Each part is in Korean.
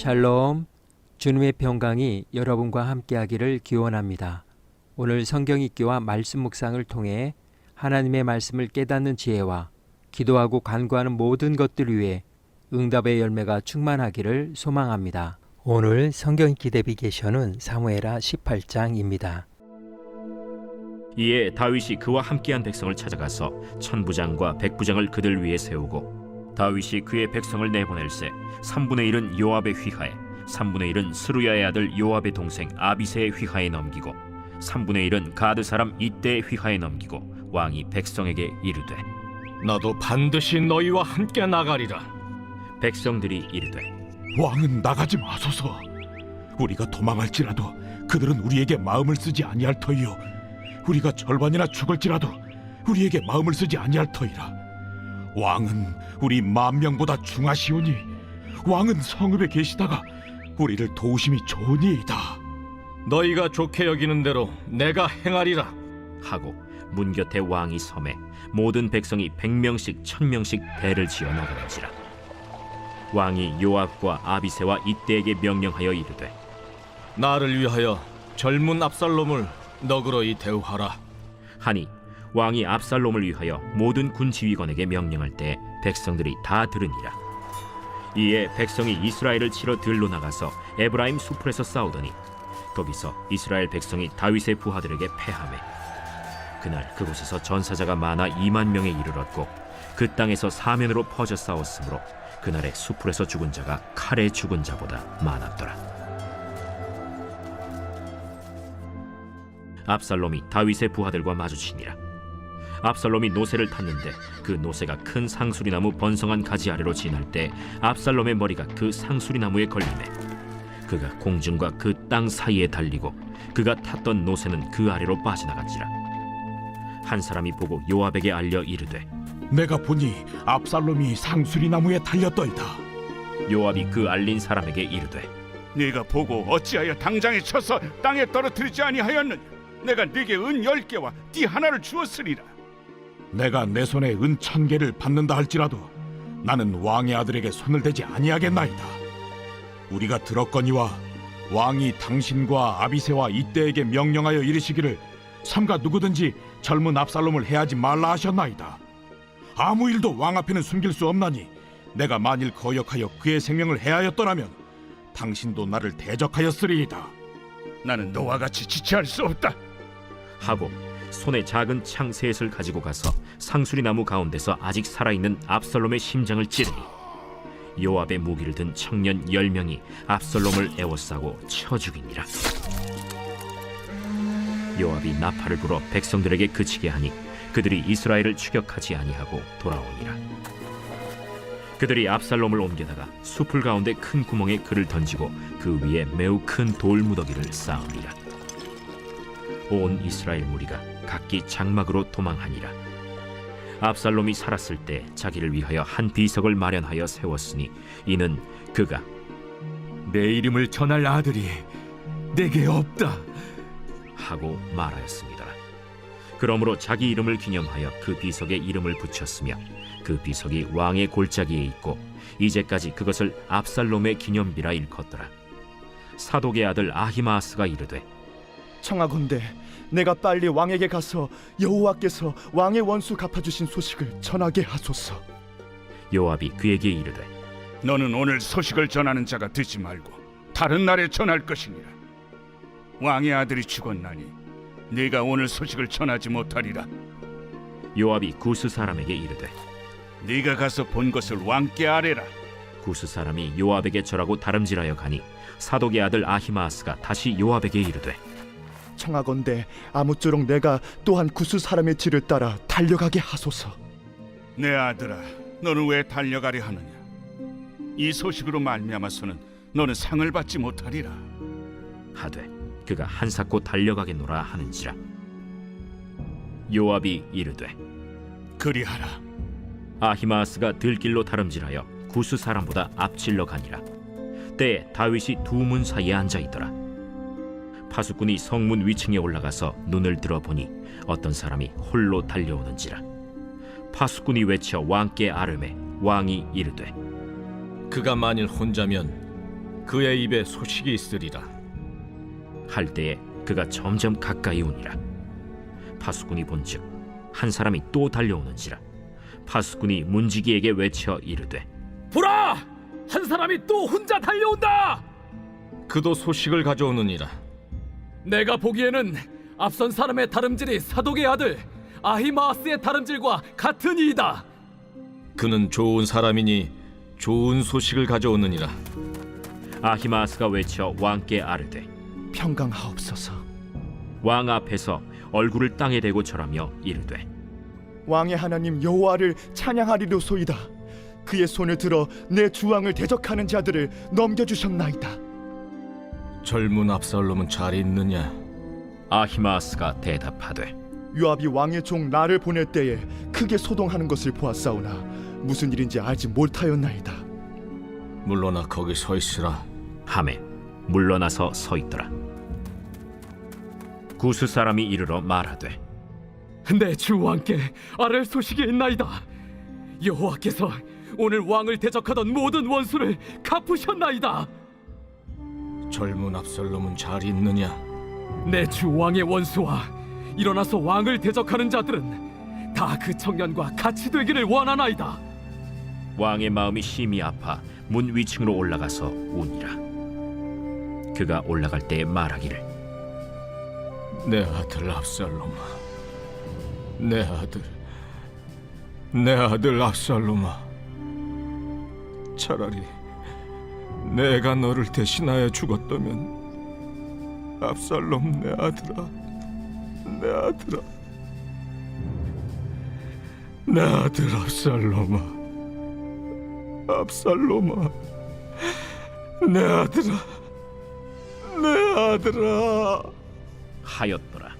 샬롬, 주님의 평강이 여러분과 함께하기를 기원합니다. 오늘 성경 읽기와 말씀 묵상을 통해 하나님의 말씀을 깨닫는 지혜와 기도하고 간구하는 모든 것들 위해 응답의 열매가 충만하기를 소망합니다. 오늘 성경 읽기 내비게이션은 사무엘하 18장입니다. 이에 다윗이 그와 함께한 백성을 찾아가서 천부장과 백부장을 그들 위에 세우고 다윗이 그의 백성을 내보낼세 3분의 1은 요압의 휘하에 3분의 1은 스루야의 아들 요압의 동생 아비새의 휘하에 넘기고 3분의 1은 가드 사람 이때의 휘하에 넘기고 왕이 백성에게 이르되 나도 반드시 너희와 함께 나가리라. 백성들이 이르되 왕은 나가지 마소서. 우리가 도망할지라도 그들은 우리에게 마음을 쓰지 아니할 터이요 우리가 절반이나 죽을지라도 우리에게 마음을 쓰지 아니할 터이라. 왕은 우리 10,000명보다 중하시오니 왕은 성읍에 계시다가 우리를 도우심이 좋으니이다. 너희가 좋게 여기는 대로 내가 행하리라. 하고 문 곁에 왕이 섬에 모든 백성이 100명씩 1000명씩 배를 지어 나가는지라. 왕이 요압과 아비새와 이때에게 명령하여 이르되 나를 위하여 젊은 압살롬을 너그러이 대우하라. 하니 왕이 압살롬을 위하여 모든 군 지휘관에게 명령할 때 백성들이 다 들으니라. 이에 백성이 이스라엘을 치러 들로 나가서 에브라임 수풀에서 싸우더니 거기서 이스라엘 백성이 다윗의 부하들에게 패하매 그날 그곳에서 전사자가 많아 20,000명에 이르렀고 그 땅에서 사면으로 퍼져 싸웠으므로 그날의 수풀에서 죽은 자가 칼에 죽은 자보다 많았더라. 압살롬이 다윗의 부하들과 마주치니라. 압살롬이 노새를 탔는데 그 노새가 큰 상수리나무 번성한 가지 아래로 지날 때 압살롬의 머리가 그 상수리나무에 걸리매 그가 공중과 그 땅 사이에 달리고 그가 탔던 노새는 그 아래로 빠져나갔지라. 한 사람이 보고 요압에게 알려 이르되 내가 보니 압살롬이 상수리나무에 달렸더이다. 요압이 그 알린 사람에게 이르되 네가 보고 어찌하여 당장에 쳐서 땅에 떨어뜨리지 아니하였느냐? 내가 네게 은 10개와 띠 하나를 주었으리라. 내가 내 손에 은 1,000개를 받는다 할지라도 나는 왕의 아들에게 손을 대지 아니하겠나이다. 우리가 들었거니와 왕이 당신과 아비새와 이때에게 명령하여 이르시기를 삼가 누구든지 젊은 압살롬을 해하지 말라 하셨나이다. 아무 일도 왕 앞에는 숨길 수 없나니 내가 만일 거역하여 그의 생명을 해하였더라면 당신도 나를 대적하였으리이다. 나는 너와 같이 지체할 수 없다. 하고 손에 작은 창 셋을 가지고 가서 상수리나무 가운데서 아직 살아있는 압살롬의 심장을 찌르니 요압의 무기를 든 청년 10명이 압살롬을 에워싸고 쳐 죽이니라. 요압이 나팔을 불어 백성들에게 그치게 하니 그들이 이스라엘을 추격하지 아니하고 돌아오니라. 그들이 압살롬을 옮겨다가 숲을 가운데 큰 구멍에 그를 던지고 그 위에 매우 큰 돌 무더기를 쌓으니라. 온 이스라엘 무리가 각기 장막으로 도망하니라. 압살롬이 살았을 때 자기를 위하여 한 비석을 마련하여 세웠으니 이는 그가 내 이름을 전할 아들이 내게 없다 하고 말하였습니다. 그러므로 자기 이름을 기념하여 그 비석에 이름을 붙였으며 그 비석이 왕의 골짜기에 있고 이제까지 그것을 압살롬의 기념비라 일컫더라. 사독의 아들 아히마아스가 이르되 청하건대 내가 빨리 왕에게 가서 여호와께서 왕의 원수 갚아주신 소식을 전하게 하소서. 요압이 그에게 이르되 너는 오늘 소식을 전하는 자가 되지 말고 다른 날에 전할 것이니라. 왕의 아들이 죽었나니 네가 오늘 소식을 전하지 못하리라. 요압이 구스 사람에게 이르되 네가 가서 본 것을 왕께 아뢰라. 구스 사람이 요압에게 절하고 다름질하여 가니 사독의 아들 아히마아스가 다시 요압에게 이르되 청하건대 아무쪼록 내가 또한 구스 사람의 뒤를 따라 달려가게 하소서. 내 아들아, 너는 왜 달려가려 하느냐? 이 소식으로 말미암아서는 너는 상을 받지 못하리라. 하되 그가 한사코 달려가겠노라 하는지라. 요압이 이르되 그리하라. 아히마아스가 들길로 다름질하여 구스 사람보다 앞질러 가니라. 때에 다윗이 두 문 사이에 앉아있더라. 파수꾼이 성문 위층에 올라가서 눈을 들어보니 어떤 사람이 홀로 달려오는지라. 파수꾼이 외쳐 왕께 아뢰매 왕이 이르되 그가 만일 혼자면 그의 입에 소식이 있으리라. 할 때에 그가 점점 가까이 오니라. 파수꾼이 본즉 한 사람이 또 달려오는지라. 파수꾼이 문지기에게 외쳐 이르되 보라! 한 사람이 또 혼자 달려온다! 그도 소식을 가져오느니라. 내가 보기에는 앞선 사람의 다름질이 사독의 아들 아히마아스의 다름질과 같은 이이다. 그는 좋은 사람이니 좋은 소식을 가져오느니라. 아히마아스가 외쳐 왕께 아르되 평강하옵소서. 왕 앞에서 얼굴을 땅에 대고 절하며 이르되 왕의 하나님 여호와를 찬양하리로소이다. 그의 손을 들어 내 주왕을 대적하는 자들을 넘겨주셨나이다. 젊은 압살롬은 잘 있느냐? 아히마아스가 대답하되 요압이 왕의 종 나를 보낼 때에 크게 소동하는 것을 보았사오나 무슨 일인지 알지 못하였나이다. 물러나 거기 서 있으라. 하매 물러나서 서 있더라. 구스 사람이 이르러 말하되 내 주 왕께 아랠 소식이 있나이다. 여호와께서 오늘 왕을 대적하던 모든 원수를 갚으셨나이다. 젊은 압살롬은 잘 있느냐? 내 주 왕의 원수와 일어나서 왕을 대적하는 자들은 다 그 청년과 같이 되기를 원하나이다. 왕의 마음이 심히 아파 문 위층으로 올라가서 우니라. 그가 올라갈 때에 말하기를 내 아들 압살롬아, 내 아들 압살롬아, 차라리 내가 너를 대신하여 죽었다면 압살롬 내 아들아, 내 아들 압살롬아, 내 아들아 하였더라.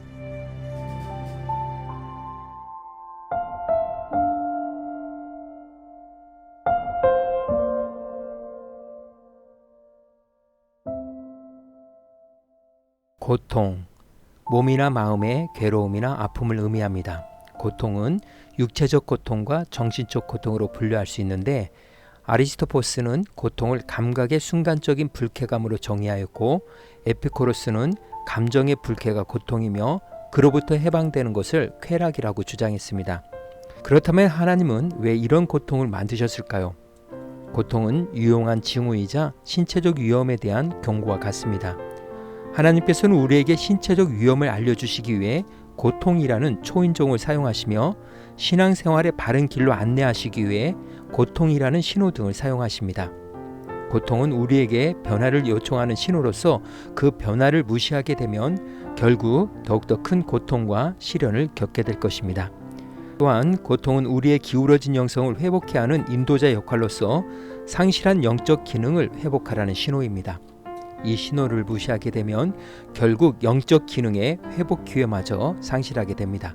고통, 몸이나 마음의 괴로움이나 아픔을 의미합니다. 고통은 육체적 고통과 정신적 고통으로 분류할 수 있는데 아리스토포스는 고통을 감각의 순간적인 불쾌감으로 정의하였고 에피쿠로스는 감정의 불쾌가 고통이며 그로부터 해방되는 것을 쾌락이라고 주장했습니다. 그렇다면 하나님은 왜 이런 고통을 만드셨을까요? 고통은 유용한 징후이자 신체적 위험에 대한 경고와 같습니다. 하나님께서는 우리에게 신체적 위험을 알려주시기 위해 고통이라는 초인종을 사용하시며 신앙생활의 바른 길로 안내하시기 위해 고통이라는 신호등을 사용하십니다. 고통은 우리에게 변화를 요청하는 신호로서 그 변화를 무시하게 되면 결국 더욱더 큰 고통과 시련을 겪게 될 것입니다. 또한 고통은 우리의 기울어진 영성을 회복케 하는 인도자 역할로서 상실한 영적 기능을 회복하라는 신호입니다. 이 신호를 무시하게 되면 결국 영적 기능의 회복 기회마저 상실하게 됩니다.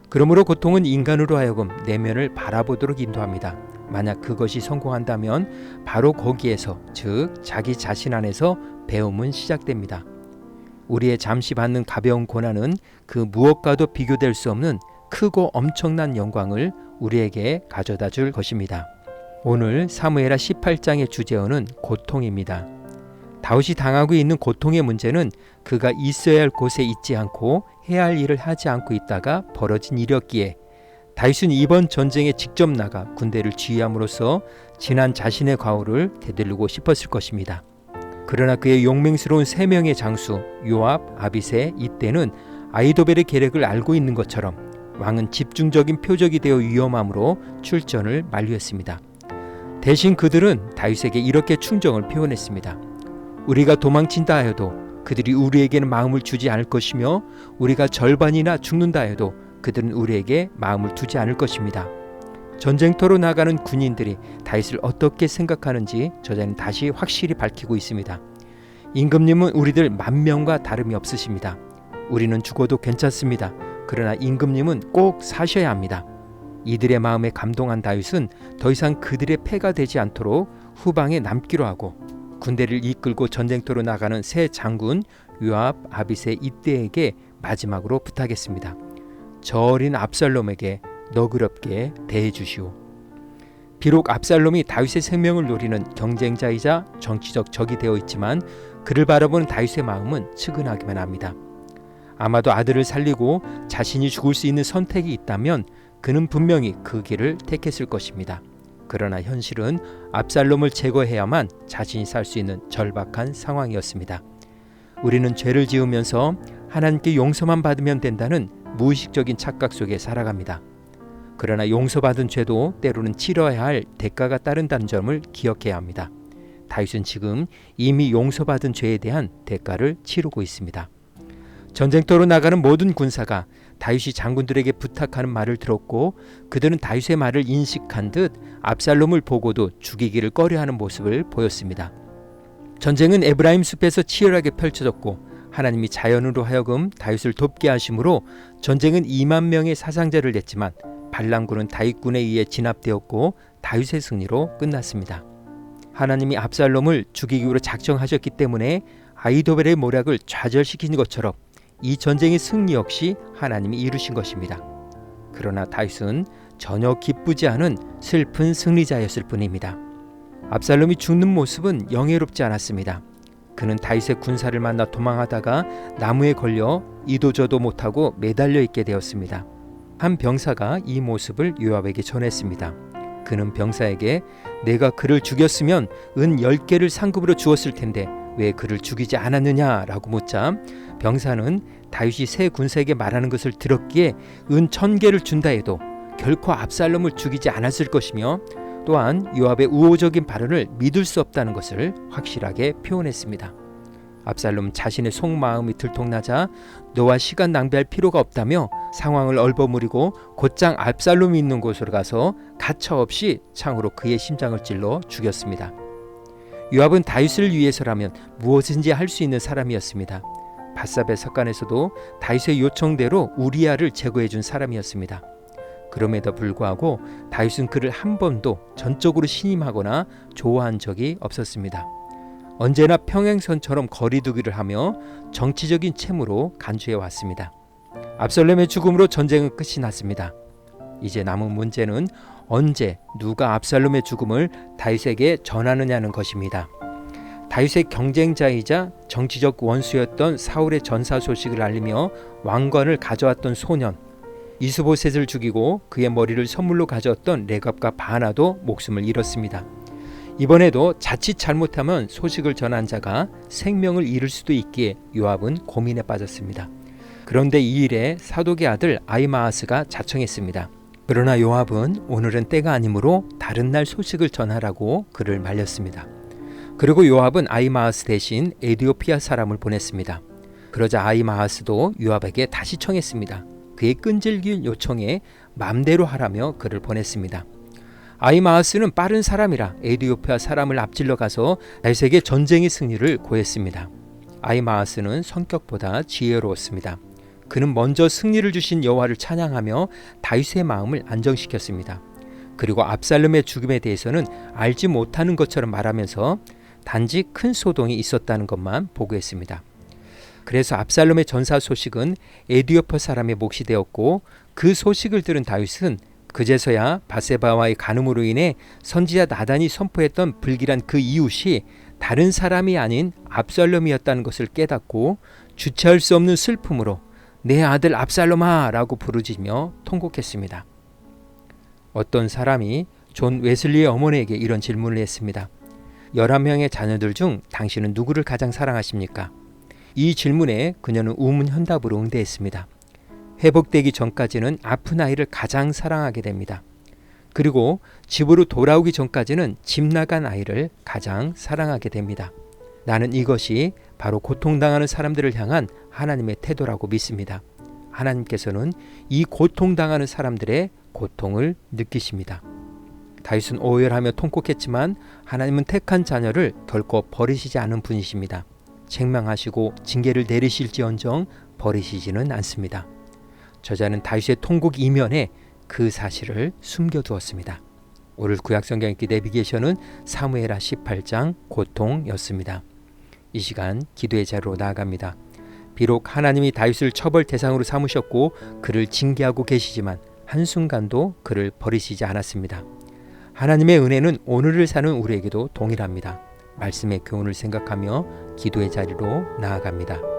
그러므로 고통은 인간으로 하여금 내면을 바라보도록 인도합니다. 만약 그것이 성공한다면 바로 거기에서, 즉 자기 자신 안에서 배움은 시작됩니다. 우리의 잠시 받는 가벼운 고난은 그 무엇과도 비교될 수 없는 크고 엄청난 영광을 우리에게 가져다 줄 것입니다. 오늘 사무엘하 18장의 주제어는 고통입니다. 다윗이 당하고 있는 고통의 문제는 그가 있어야 할 곳에 있지 않고 해야 할 일을 하지 않고 있다가 벌어진 일이었기에 다윗은 이번 전쟁에 직접 나가 군대를 지휘함으로써 지난 자신의 과오를 되돌리고 싶었을 것입니다. 그러나 그의 용맹스러운 세 명의 장수 요압, 아비새, 이때는 아히도벨의 계략을 알고 있는 것처럼 왕은 집중적인 표적이 되어 위험함으로 출전을 만류했습니다. 대신 그들은 다윗에게 이렇게 충정을 표현했습니다. 우리가 도망친다 하여도 그들이 우리에게는 마음을 주지 않을 것이며 우리가 절반이나 죽는다 해도 그들은 우리에게 마음을 두지 않을 것입니다. 전쟁터로 나가는 군인들이 다윗을 어떻게 생각하는지 저자는 다시 확실히 밝히고 있습니다. 임금님은 우리들 10,000명과 다름이 없으십니다. 우리는 죽어도 괜찮습니다. 그러나 임금님은 꼭 사셔야 합니다. 이들의 마음에 감동한 다윗은 더 이상 그들의 패가 되지 않도록 후방에 남기로 하고 군대를 이끌고 전쟁터로 나가는 새 장군 요압, 아비새, 이때에게 마지막으로 부탁했습니다. 저 어린 압살롬에게 너그럽게 대해 주시오. 비록 압살롬이 다윗의 생명을 노리는 경쟁자이자 정치적 적이 되어 있지만 그를 바라보는 다윗의 마음은 측은하기만 합니다. 아마도 아들을 살리고 자신이 죽을 수 있는 선택이 있다면 그는 분명히 그 길을 택했을 것입니다. 그러나 현실은 압살롬을 제거해야만 자신이 살 수 있는 절박한 상황이었습니다. 우리는 죄를 지으면서 하나님께 용서만 받으면 된다는 무의식적인 착각 속에 살아갑니다. 그러나 용서받은 죄도 때로는 치러야 할 대가가 따른다는 점을 기억해야 합니다. 다윗은 지금 이미 용서받은 죄에 대한 대가를 치르고 있습니다. 전쟁터로 나가는 모든 군사가 다윗이 장군들에게 부탁하는 말을 들었고 그들은 다윗의 말을 인식한 듯 압살롬을 보고도 죽이기를 꺼려하는 모습을 보였습니다. 전쟁은 에브라임 숲에서 치열하게 펼쳐졌고 하나님이 자연으로 하여금 다윗을 돕게 하심으로 전쟁은 2만 명의 사상자를 냈지만 발람군은 다윗군에 의해 진압되었고 다윗의 승리로 끝났습니다. 하나님이 압살롬을 죽이기로 작정하셨기 때문에 아히도벨의 모략을 좌절시킨 것처럼 이 전쟁의 승리 역시 하나님이 이루신 것입니다. 그러나 다윗은 전혀 기쁘지 않은 슬픈 승리자였을 뿐입니다. 압살롬이 죽는 모습은 영예롭지 않았습니다. 그는 다윗의 군사를 만나 도망하다가 나무에 걸려 이도저도 못하고 매달려 있게 되었습니다. 한 병사가 이 모습을 요압에게 전했습니다. 그는 병사에게 내가 그를 죽였으면 은 10개를 상급으로 주었을 텐데 왜 그를 죽이지 않았느냐라고 묻자 병사는 다윗이 새 군사에게 말하는 것을 들었기에 은 1000개를 준다 해도 결코 압살롬을 죽이지 않았을 것이며 또한 요압의 우호적인 발언을 믿을 수 없다는 것을 확실하게 표현했습니다. 압살롬 자신의 속마음이 들통나자 너와 시간 낭비할 필요가 없다며 상황을 얼버무리고 곧장 압살롬이 있는 곳으로 가서 가차없이 창으로 그의 심장을 찔러 죽였습니다. 요압은 다윗을 위해서라면 무엇인지 할 수 있는 사람이었습니다. 밧삽의 석간에서도 다윗의 요청대로 우리아를 제거해 준 사람이었습니다. 그럼에도 불구하고 다윗은 그를 한 번도 전적으로 신임하거나 좋아한 적이 없었습니다. 언제나 평행선처럼 거리두기를 하며 정치적인 채무로 간주해 왔습니다. 압살롬의 죽음으로 전쟁은 끝이 났습니다. 이제 남은 문제는 언제 누가 압살롬의 죽음을 다윗에게 전하느냐는 것입니다. 다윗의 경쟁자이자 정치적 원수였던 사울의 전사 소식을 알리며 왕관을 가져왔던 소년 이스보셋을 죽이고 그의 머리를 선물로 가져왔던 레갑과 바나도 목숨을 잃었습니다. 이번에도 자칫 잘못하면 소식을 전한 자가 생명을 잃을 수도 있기에 요압은 고민에 빠졌습니다. 그런데 이 일에 사독의 아들 아히마아스가 자청했습니다. 그러나 요압은 오늘은 때가 아니므로 다른 날 소식을 전하라고 그를 말렸습니다. 그리고 요압은 아히마아스 대신 에디오피아 사람을 보냈습니다. 그러자 아히마아스도 요압에게 다시 청했습니다. 그의 끈질긴 요청에 맘대로 하라며 그를 보냈습니다. 아히마아스는 빠른 사람이라 에디오피아 사람을 앞질러 가서 다윗에게 전쟁의 승리를 고했습니다. 아히마아스는 성격보다 지혜로웠습니다. 그는 먼저 승리를 주신 여호와를 찬양하며 다윗의 마음을 안정시켰습니다. 그리고 압살롬의 죽음에 대해서는 알지 못하는 것처럼 말하면서 단지 큰 소동이 있었다는 것만 보고했습니다. 그래서 압살롬의 전사 소식은 에디오피아 사람의 몫이 되었고 그 소식을 들은 다윗은 그제서야 바세바와의 간음으로 인해 선지자 나단이 선포했던 불길한 그 이웃이 다른 사람이 아닌 압살롬이었다는 것을 깨닫고 주체할 수 없는 슬픔으로 내 아들 압살롬아 라고 부르짖으며 통곡했습니다. 어떤 사람이 존 웨슬리의 어머니에게 이런 질문을 했습니다. 11명의 자녀들 중 당신은 누구를 가장 사랑하십니까? 이 질문에 그녀는 우문현답으로 응대했습니다. 회복되기 전까지는 아픈 아이를 가장 사랑하게 됩니다. 그리고 집으로 돌아오기 전까지는 집 나간 아이를 가장 사랑하게 됩니다. 나는 이것이 바로 고통당하는 사람들을 향한 하나님의 태도라고 믿습니다. 하나님께서는 이 고통당하는 사람들의 고통을 느끼십니다. 다윗은 오열하며 통곡했지만 하나님은 택한 자녀를 결코 버리시지 않은 분이십니다. 책망하시고 징계를 내리실지언정 버리시지는 않습니다. 저자는 다윗의 통곡 이면에 그 사실을 숨겨두었습니다. 오늘 구약성경 읽기 내비게이션은 사무엘하 18장 고통이었습니다. 이 시간 기도의 자리로 나아갑니다. 비록 하나님이 다윗을 처벌 대상으로 삼으셨고 그를 징계하고 계시지만 한순간도 그를 버리시지 않았습니다. 하나님의 은혜는 오늘을 사는 우리에게도 동일합니다. 말씀의 교훈을 생각하며 기도의 자리로 나아갑니다.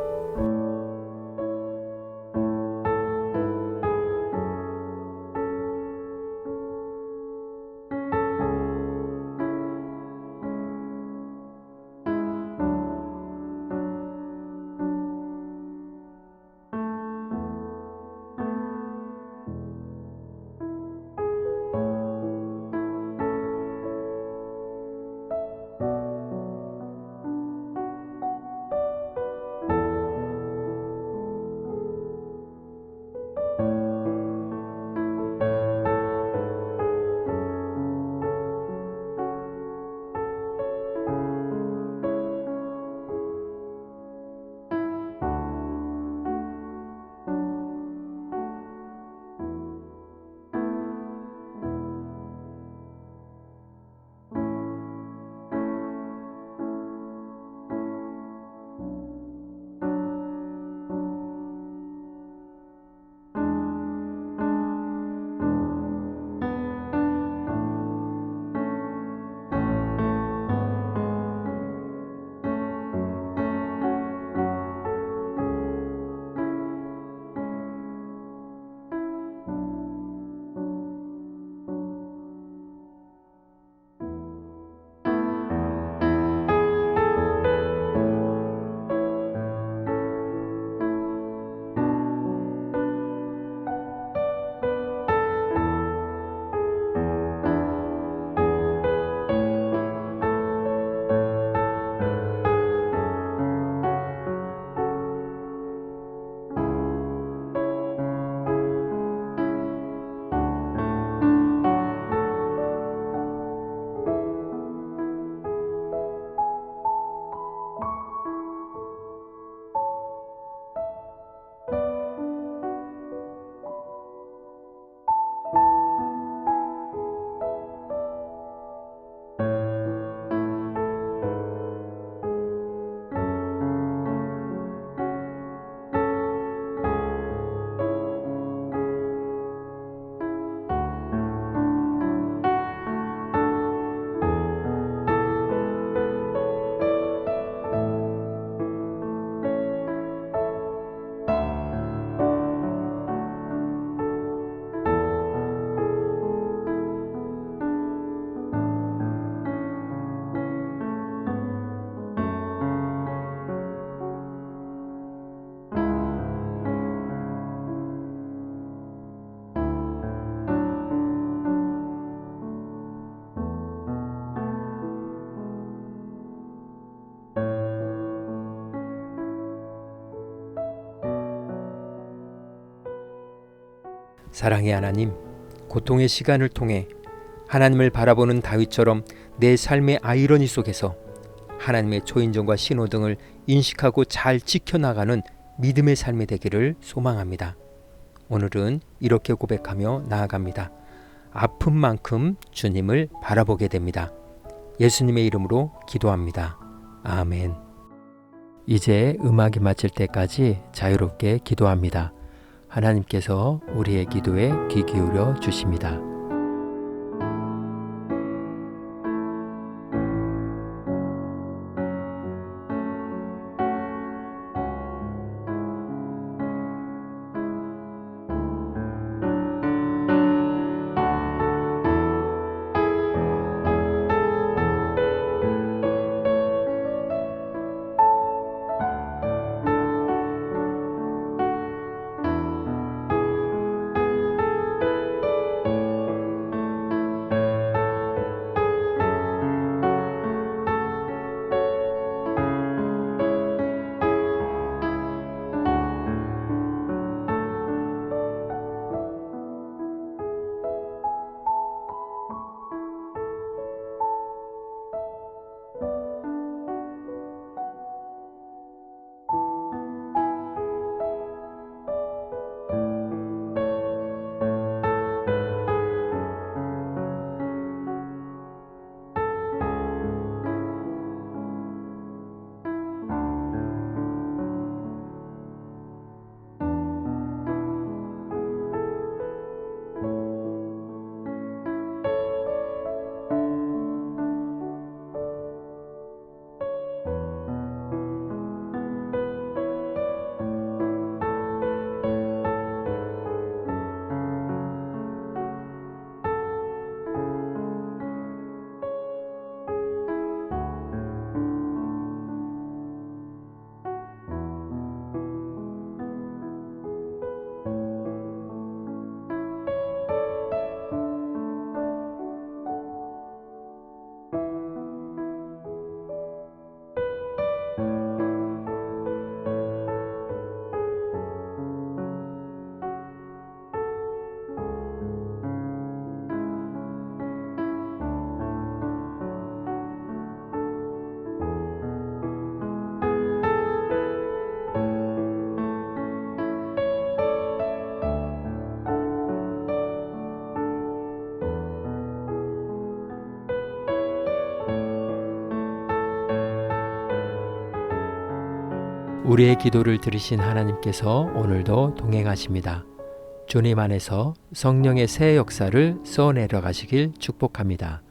사랑의 하나님, 고통의 시간을 통해 하나님을 바라보는 다윗처럼 내 삶의 아이러니 속에서 하나님의 초인종과 신호등을 인식하고 잘 지켜나가는 믿음의 삶이 되기를 소망합니다. 오늘은 이렇게 고백하며 나아갑니다. 아픈 만큼 주님을 바라보게 됩니다. 예수님의 이름으로 기도합니다. 아멘. 이제 음악이 마칠 때까지 자유롭게 기도합니다. 하나님께서 우리의 기도에 귀 기울여 주십니다. 우리의 기도를 들으신 하나님께서 오늘도 동행하십니다. 주님 안에서 성령의 새 역사를 써내려 가시길 축복합니다.